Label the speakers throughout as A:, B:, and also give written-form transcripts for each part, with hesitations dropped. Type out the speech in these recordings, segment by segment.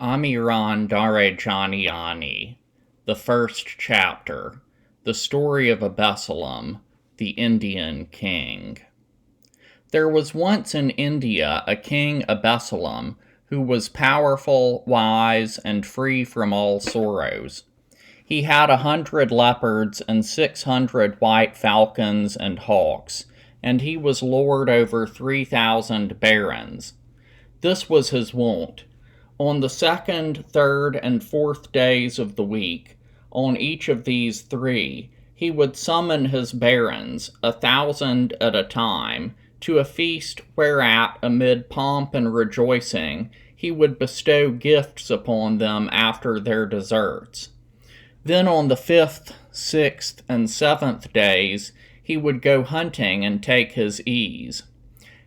A: Amiran-Darejaniani, the first chapter, the story of Abessalam, the Indian king. There was once in India a king Abessalam who was powerful, wise, and free from all sorrows. He had 100 leopards and 600 white falcons and hawks, and he was lord over 3,000 barons. This was his wont. On the second, third, and fourth days of the week, on each of these three, he would summon his barons, 1,000 at a time, to a feast whereat, amid pomp and rejoicing, he would bestow gifts upon them after their deserts. Then on the fifth, sixth, and seventh days, he would go hunting and take his ease.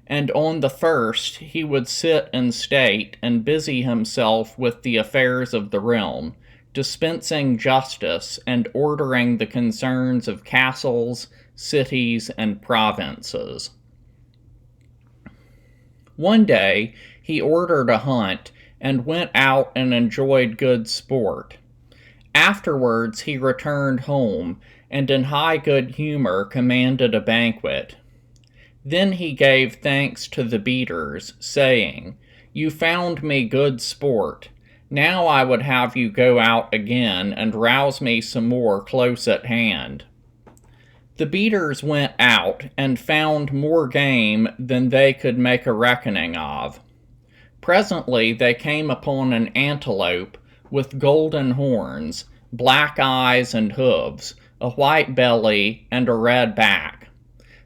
A: And on the first he would sit in state and busy himself with the affairs of the realm, dispensing justice and ordering the concerns of castles, cities, and provinces. One day he ordered a hunt and went out and enjoyed good sport. Afterwards he returned home, and in high good humor commanded a banquet. Then he gave thanks to the beaters, saying, "You found me good sport. Now I would have you go out again and rouse me some more close at hand." The beaters went out and found more game than they could make a reckoning of. Presently they came upon an antelope with golden horns, black eyes and hooves, a white belly, and a red back.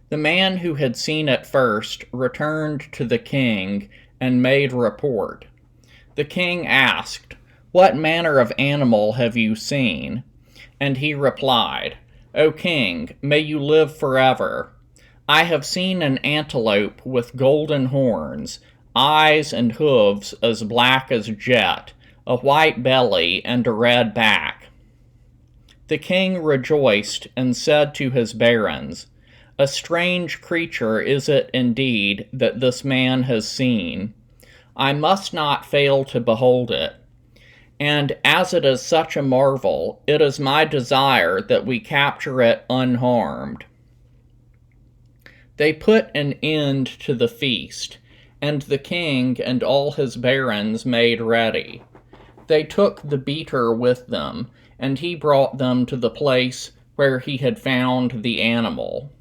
A: The man who had seen it first returned to the king and made report. The king asked, "What manner of animal have you seen?" And he replied, "O king, may you live forever. I have seen an antelope with golden horns, eyes and hooves as black as jet, a white belly, and a red back." The king rejoiced and said to his barons, "A strange creature is it indeed that this man has seen. I must not fail to behold it. And as it is such a marvel, it is my desire that we capture it unharmed." They put an end to the feast, and the king and all his barons made ready. They took the beater with them, and he brought them to the place where he had found the animal.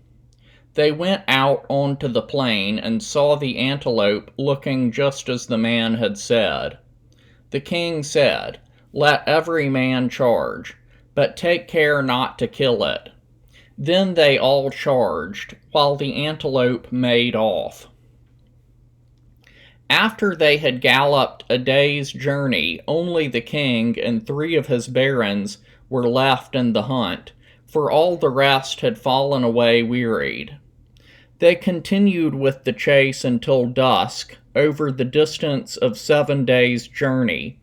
A: They went out onto the plain and saw the antelope looking just as the man had said. The king said, "Let every man charge, but take care not to kill it." Then they all charged, while the antelope made off. After they had galloped a day's journey, only the king and 3 of his barons were left in the hunt, for all the rest had fallen away wearied. They continued with the chase until dusk, over the distance of 7 days' journey,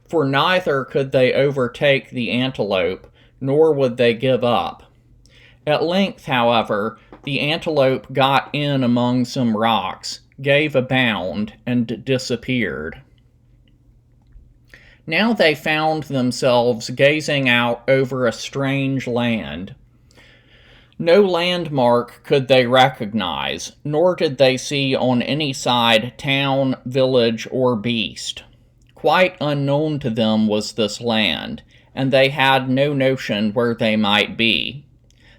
A: for neither could they overtake the antelope, nor would they give up. At length, however, the antelope got in among some rocks, gave a bound, and disappeared. Now they found themselves gazing out over a strange land. No landmark could they recognize, nor did they see on any side town, village, or beast. Quite unknown to them was this land, and they had no notion where they might be.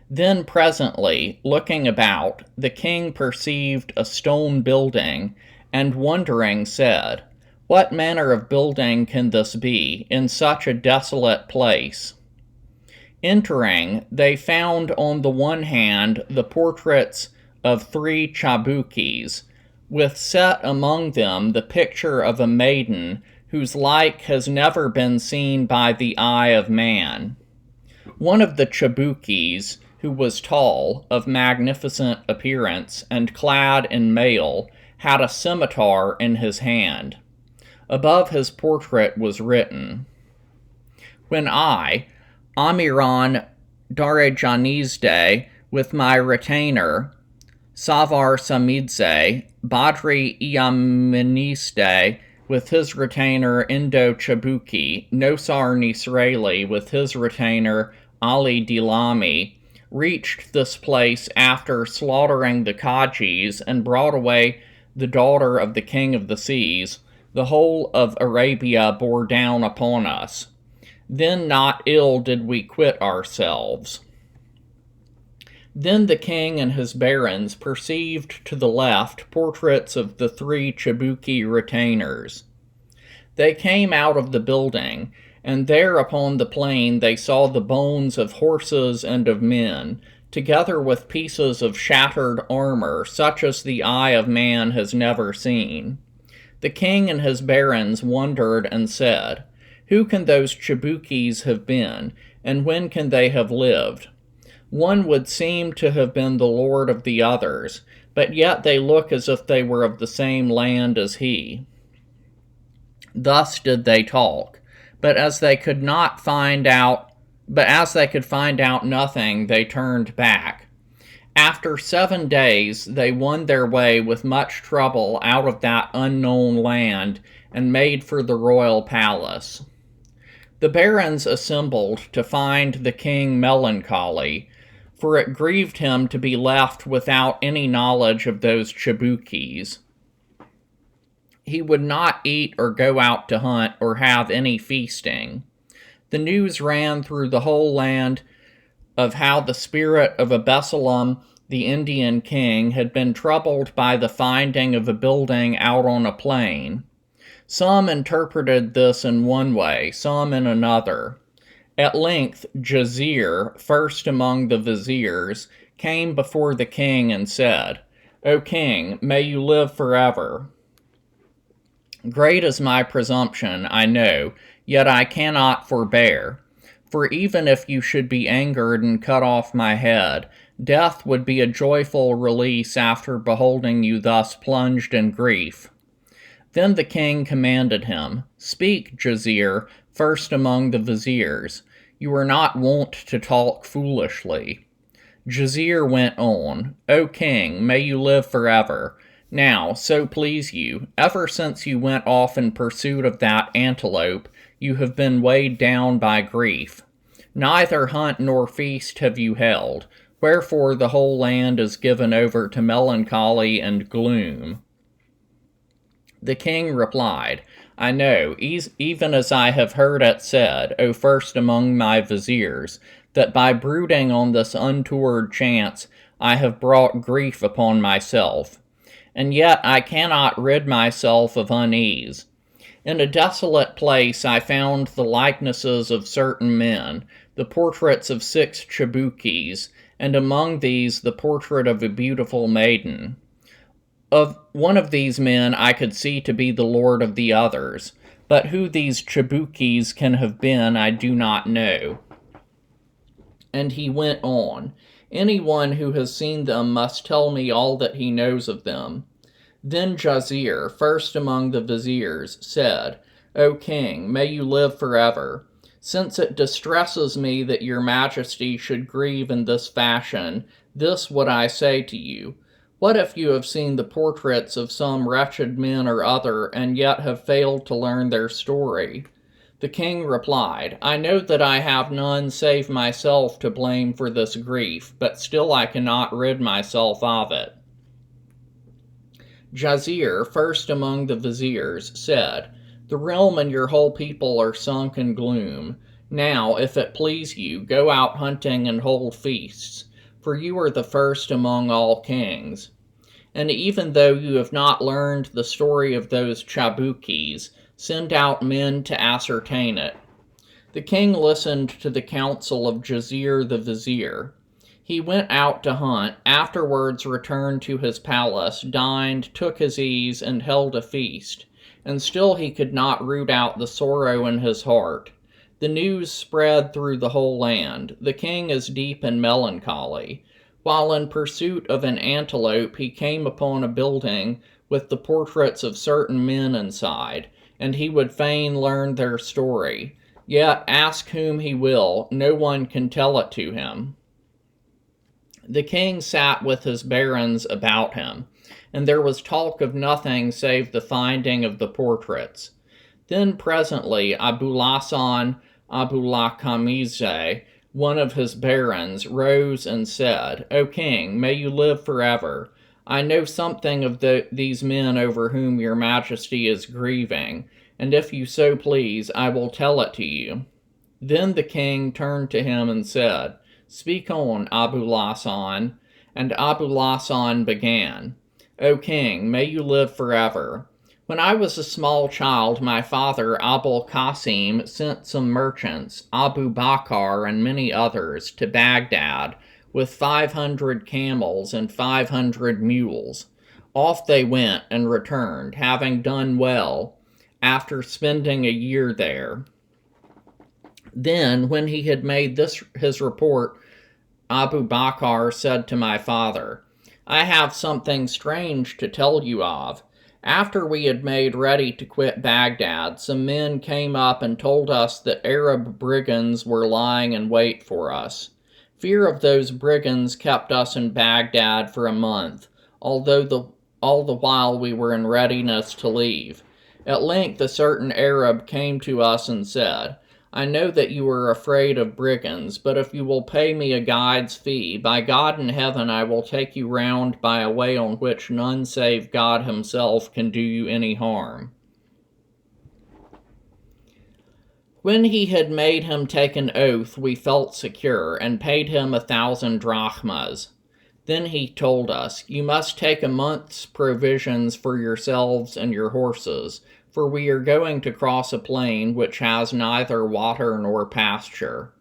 A: Then presently, looking about, the king perceived a stone building, and wondering said, "What manner of building can this be, in such a desolate place?" Entering, they found on the one hand the portraits of 3 chabukis, with set among them the picture of a maiden whose like has never been seen by the eye of man. One of the chabukis, who was tall, of magnificent appearance, and clad in mail, had a scimitar in his hand. Above his portrait was written, "When I, Amiran-Darejaniani, with my retainer, Savar Samidze, Badri Iaministe, with his retainer Indo-Chabuki, Nosar Nisraeli with his retainer Ali Dilami, reached this place after slaughtering the Kajis and brought away the daughter of the king of the seas, the whole of Arabia bore down upon us. Then not ill did we quit ourselves. Then the king and his barons perceived to the left portraits of the 3 Chabuki retainers. They came out of the building, and there upon the plain they saw the bones of horses and of men, together with pieces of shattered armor such as the eye of man has never seen. The king and his barons wondered and said, "Who can those Chabukis have been, and when can they have lived? One would seem to have been the lord of the others, but yet they look as if they were of the same land as he." Thus did they talk, but as they could find out nothing, they turned back. After 7 days they won their way with much trouble out of that unknown land, and made for the royal palace. The barons assembled to find the king melancholy, for it grieved him to be left without any knowledge of those Chabukis. He would not eat or go out to hunt or have any feasting. The news ran through the whole land of how the spirit of Absalom, the Indian king, had been troubled by the finding of a building out on a plain. Some interpreted this in one way, some in another. At length Jazir, first among the viziers, came before the king and said, "O king, may you live forever. Great is my presumption, I know, yet I cannot forbear. For even if you should be angered and cut off my head, death would be a joyful release after beholding you thus plunged in grief." Then the king commanded him, "Speak, Jazir, first among the viziers. You are not wont to talk foolishly." Jazir went on, "O king, may you live forever. Now, so please you, ever since you went off in pursuit of that antelope, you have been weighed down by grief. Neither hunt nor feast have you held, wherefore the whole land is given over to melancholy and gloom." The king replied, "I know, even as I have heard it said, O first among my viziers, that by brooding on this untoward chance I have brought grief upon myself. And yet I cannot rid myself of unease. In a desolate place I found the likenesses of certain men, the portraits of 6 Chabukis, and among these the portrait of a beautiful maiden. Of one of these men I could see to be the lord of the others, but who these Chabukis can have been I do not know." And he went on, "Anyone who has seen them must tell me all that he knows of them." Then Jazir, first among the viziers, said, "O king, may you live forever. Since it distresses me that your majesty should grieve in this fashion, this would I say to you. What if you have seen the portraits of some wretched men or other, and yet have failed to learn their story?" The king replied, "I know that I have none save myself to blame for this grief, but still I cannot rid myself of it." Jazir, first among the viziers, said, "The realm and your whole people are sunk in gloom. Now, if it please you, go out hunting and hold feasts, for you are the first among all kings. And even though you have not learned the story of those Chabukis, send out men to ascertain it." The king listened to the counsel of Jazir the vizier. He went out to hunt, afterwards returned to his palace, dined, took his ease, and held a feast. And still he could not root out the sorrow in his heart. The news spread through the whole land. The king is deep in melancholy. While in pursuit of an antelope, he came upon a building with the portraits of certain men inside, and he would fain learn their story. Yet, ask whom he will, no one can tell it to him. The king sat with his barons about him, and there was talk of nothing save the finding of the portraits. Then presently Abulasan Abulakamize, one of his barons, rose and said, "O king, may you live forever. I know something of these men over whom your majesty is grieving, and if you so please, I will tell it to you." Then the king turned to him and said, "Speak on, Abulasan." And Abulasan began, "O king, may you live forever. When I was a small child, my father, Abul Qasim, sent some merchants, Abu Bakr and many others, to Baghdad with 500 camels and 500 mules. Off they went and returned, having done well, after spending a year there. Then, when he had made this his report, Abu Bakr said to my father, "I have something strange to tell you of. After we had made ready to quit Baghdad, some men came up and told us that Arab brigands were lying in wait for us. Fear of those brigands kept us in Baghdad for a month, although all the while we were in readiness to leave. At length a certain Arab came to us and said, 'I know that you are afraid of brigands, but if you will pay me a guide's fee, by God in heaven I will take you round by a way on which none save God himself can do you any harm.' When he had made him take an oath, we felt secure, and paid him 1,000 drachmas. Then he told us, 'You must take a month's provisions for yourselves and your horses, for we are going to cross a plain which has neither water nor pasture.'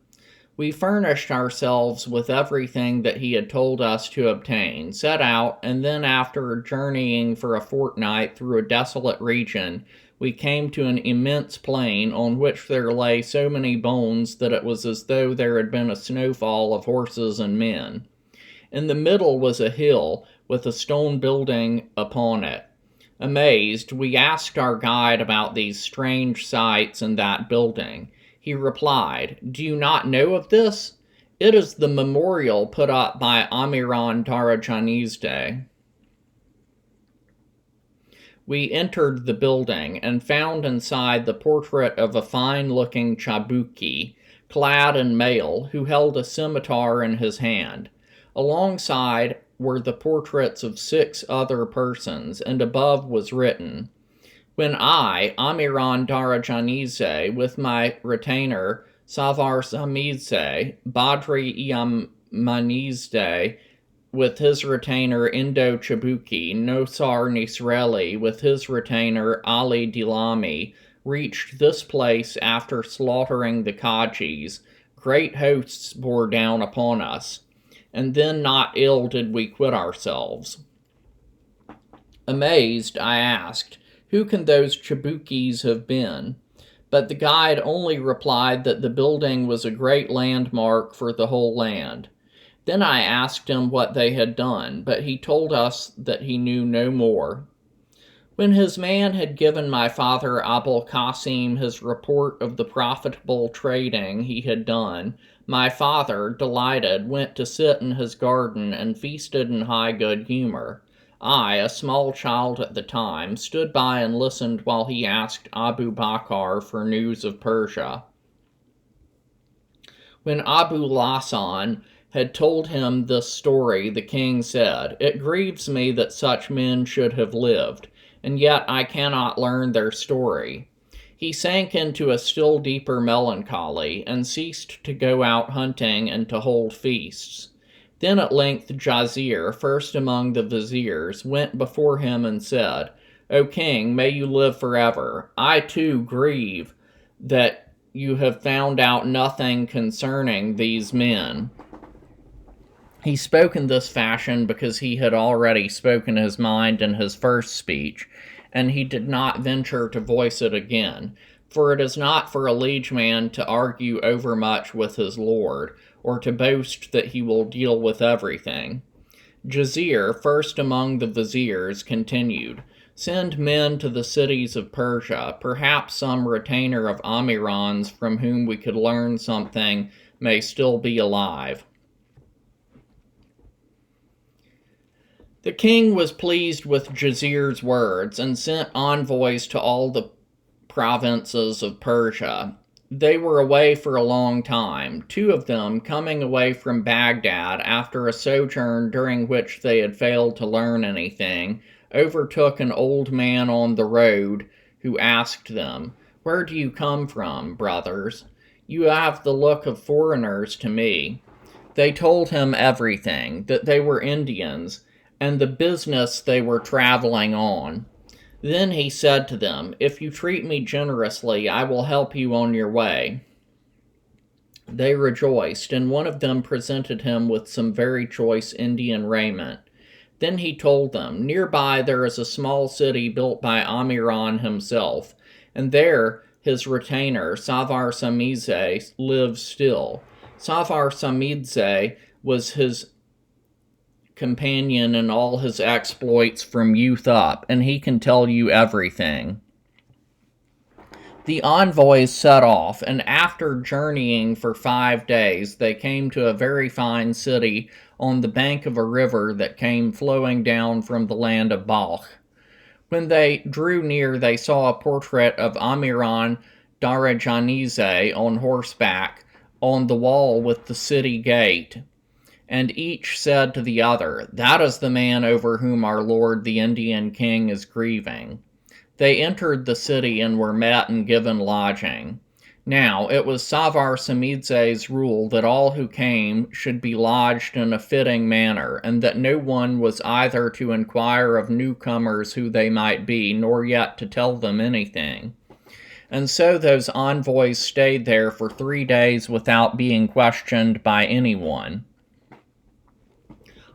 A: We furnished ourselves with everything that he had told us to obtain, set out, and then after journeying for a fortnight through a desolate region, we came to an immense plain on which there lay so many bones that it was as though there had been a snowfall of horses and men. In the middle was a hill with a stone building upon it. Amazed, we asked our guide about these strange sights and that building. He replied, 'Do you not know of this? It is the memorial put up by Amiran-Darejaniani.' We entered the building and found inside the portrait of a fine-looking chabuki, clad in mail, who held a scimitar in his hand. Alongside were the portraits of 6 other persons, and above was written, 'When I, Amiran-Darejaniani, with my retainer Savar Samidze, Badri Iammanizde, with his retainer Indo Chabuki, Nosar Nisreli, with his retainer Ali Dilami, reached this place after slaughtering the Kajis, great hosts bore down upon us, and then not ill did we quit ourselves.' Amazed, I asked, 'Who can those Chabukis have been?' But the guide only replied that the building was a great landmark for the whole land. Then I asked him what they had done, but he told us that he knew no more. When his man had given my father Abul Qasim his report of the profitable trading he had done, my father, delighted, went to sit in his garden and feasted in high good humor. I, a small child at the time, stood by and listened while he asked Abu Bakr for news of Persia. When Abulasan had told him this story, the king said, 'It grieves me that such men should have lived, and yet I cannot learn their story.' He sank into a still deeper melancholy, and ceased to go out hunting and to hold feasts. Then at length Jazir, first among the viziers, went before him and said, 'O king, may you live forever. I too grieve that you have found out nothing concerning these men.' He spoke in this fashion because he had already spoken his mind in his first speech, and he did not venture to voice it again, for it is not for a liege man to argue overmuch with his lord, or to boast that he will deal with everything. Jazir, first among the viziers, continued, 'Send men to the cities of Persia. Perhaps some retainer of Amiran's from whom we could learn something may still be alive.' The king was pleased with Jazir's words and sent envoys to all the provinces of Persia. They were away for a long time, two of them coming away from Baghdad after a sojourn during which they had failed to learn anything, overtook an old man on the road who asked them, "Where do you come from, brothers? You have the look of foreigners to me." They told him everything, that they were Indians, and the business they were traveling on. Then he said to them, "If you treat me generously, I will help you on your way." They rejoiced, and one of them presented him with some very choice Indian raiment. Then he told them, "Nearby there is a small city built by Amiran himself, and there his retainer, Savar Samidze, lives still. Savar Samidze was his companion in all his exploits from youth up, and he can tell you everything." The envoys set off, and after journeying for 5 days, they came to a very fine city on the bank of a river that came flowing down from the land of Balkh. When they drew near, they saw a portrait of Amiran-Darejaniani on horseback on the wall with the city gate. And each said to the other, "That is the man over whom our lord the Indian king is grieving." They entered the city and were met and given lodging. Now it was Savar Samidze's rule that all who came should be lodged in a fitting manner, and that no one was either to inquire of newcomers who they might be, nor yet to tell them anything. And so those envoys stayed there for 3 days without being questioned by anyone.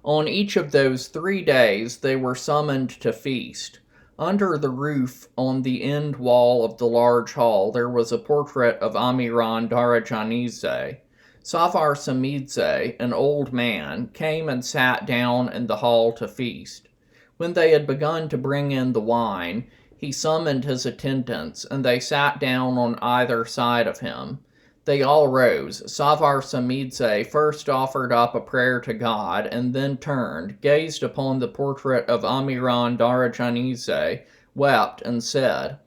A: On each of those 3 days they were summoned to feast. Under the roof on the end wall of the large hall there was a portrait of Amiran-Darejaniani. Savar Samidze, an old man, came and sat down in the hall to feast. When they had begun to bring in the wine, he summoned his attendants, and they sat down on either side of him. They all rose. Savar Samidze first offered up a prayer to God, and then turned, gazed upon the portrait of Amiran-Darejaniani, wept, and said,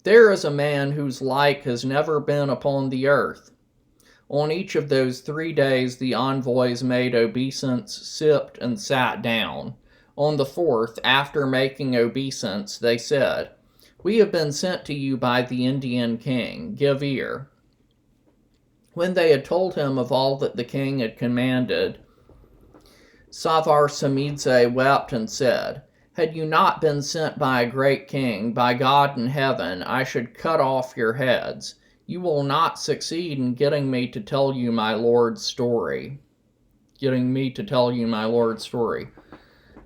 A: "There is a man whose like has never been upon the earth." On each of those 3 days the envoys made obeisance, sipped, and sat down. On the fourth, after making obeisance, they said, "We have been sent to you by the Indian king. Give ear." When they had told him of all that the king had commanded, Savar Samidze wept and said, "Had you not been sent by a great king, by God in heaven, I should cut off your heads. You will not succeed in getting me to tell you my lord's story."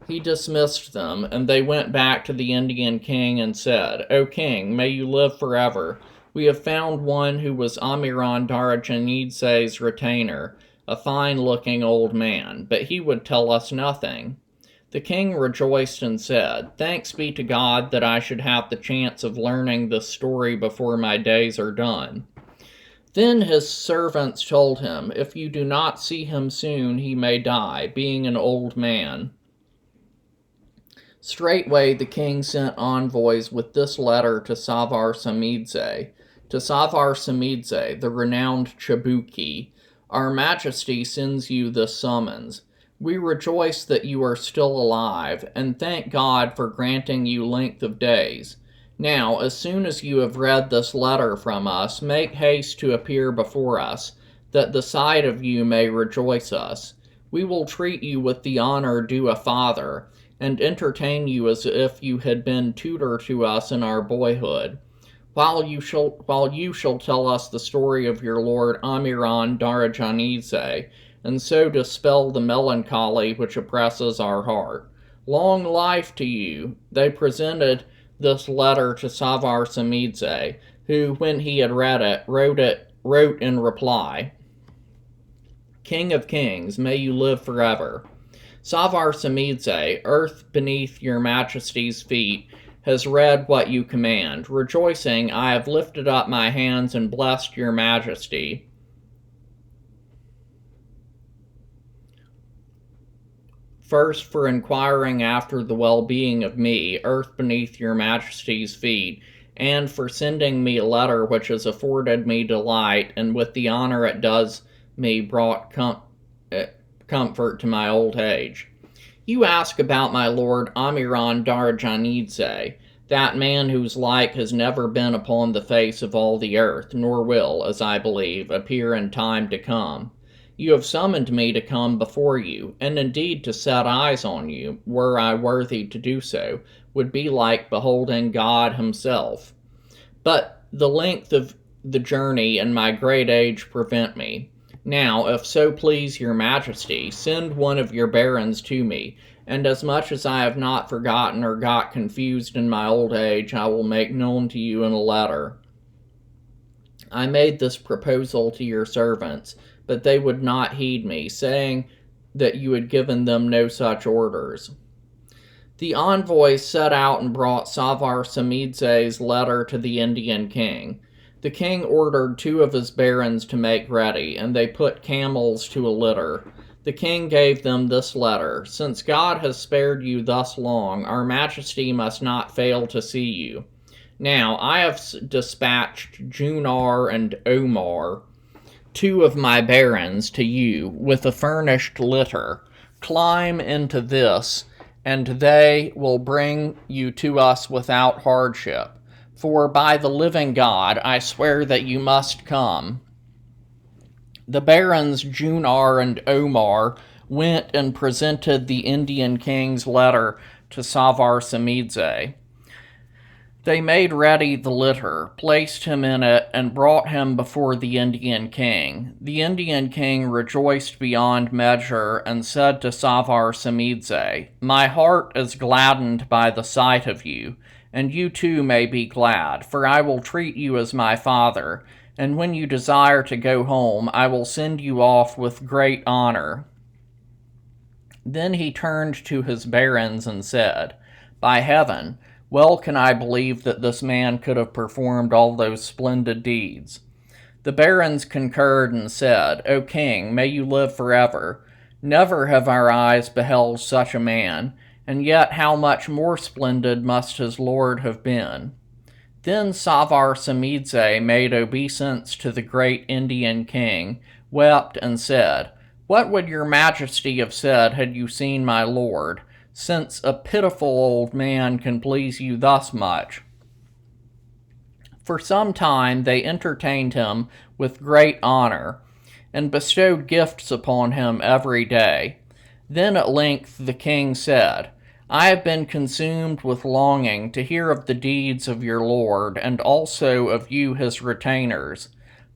A: He dismissed them, and they went back to the Indian king and said, "O king, may you live forever. We have found one who was Amiran-Darejaniani's retainer, a fine-looking old man, but he would tell us nothing." The king rejoiced and said, "Thanks be to God that I should have the chance of learning this story before my days are done." Then his servants told him, "If you do not see him soon, he may die, being an old man." Straightway the king sent envoys with this letter to Savar Samidze. To Savar Samidze, the renowned Chabuki, "Our Majesty sends you this summons. We rejoice that you are still alive, and thank God for granting you length of days. Now, as soon as you have read this letter from us, make haste to appear before us, that the sight of you may rejoice us. We will treat you with the honor due a father, and entertain you as if you had been tutor to us in our boyhood, while you shall tell us the story of your lord Amiran-Darejaniani, and so dispel the melancholy which oppresses our heart. Long life to you." They presented this letter to Savar Samidze, who, when he had read it, wrote in reply, "King of kings, may you live forever. Savar Samidze, earth beneath your majesty's feet, has read what you command. Rejoicing, I have lifted up my hands and blessed your majesty. first for inquiring after the well-being of me, earth beneath your majesty's feet, and for sending me a letter which has afforded me delight, and with the honor it does me brought comfort to my old age. You ask about my lord Amiran-Darejaniani, that man whose like has never been upon the face of all the earth, nor will, as I believe, appear in time to come. You have summoned me to come before you, and indeed to set eyes on you, were I worthy to do so, would be like beholding God himself. But the length of the journey and my great age prevent me. Now, if so please your majesty, send one of your barons to me, and as much as I have not forgotten or got confused in my old age, I will make known to you in a letter. I made this proposal to your servants, but they would not heed me, saying that you had given them no such orders. The envoys set out and brought Savar Samidze's letter to the Indian king. The king ordered 2 of his barons to make ready, and they put camels to a litter. The king gave them this letter: Since God has spared you thus long, our majesty must not fail to see you. Now, I have dispatched Junar and Omar, 2 of my barons, to you, with a furnished litter. Climb into this, and they will bring you to us without hardship. For by the living God, I swear that you must come. The barons Junar and Omar went and presented the Indian king's letter to Savar Samidze. They made ready the litter, placed him in it, and brought him before the Indian king. The Indian king rejoiced beyond measure, and said to Savar Samidze, My heart is gladdened by the sight of you, and you too may be glad, for I will treat you as my father, and when you desire to go home, I will send you off with great honor. Then he turned to his barons and said, By heaven, well can I believe that this man could have performed all those splendid deeds. The barons concurred and said, O king, may you live forever. Never have our eyes beheld such a man, and yet how much more splendid must his lord have been. Then Savar Samidze made obeisance to the great Indian king, wept, and said, What would your majesty have said had you seen my lord, since a pitiful old man can please you thus much? For some time they entertained him with great honor, and bestowed gifts upon him every day. Then at length the king said, I have been consumed with longing to hear of the deeds of your lord, and also of you his retainers.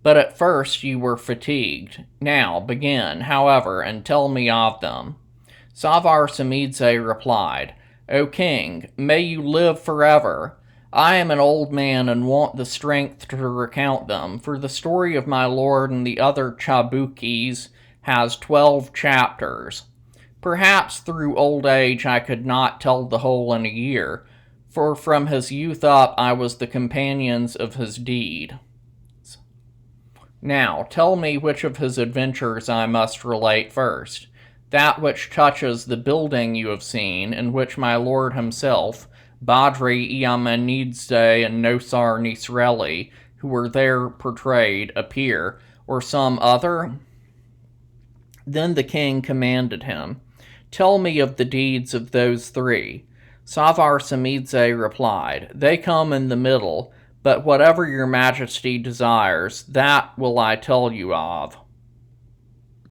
A: But at first you were fatigued. Now begin, however, and tell me of them. Savar Samidze replied, O king, may you live forever. I am an old man and want the strength to recount them, for the story of my lord and the other Chabukis has 12 chapters. Perhaps through old age I could not tell the whole in a year, for from his youth up I was the companions of his deed. Now tell me which of his adventures I must relate first. That which touches the building you have seen, in which my lord himself, Badri Iamanidze and Nosar Nisreli, who were there portrayed, appear, or some other? Then the king commanded him, Tell me of the deeds of those 3. Savar Samidze replied, They come in the middle, but whatever your majesty desires, that will I tell you of.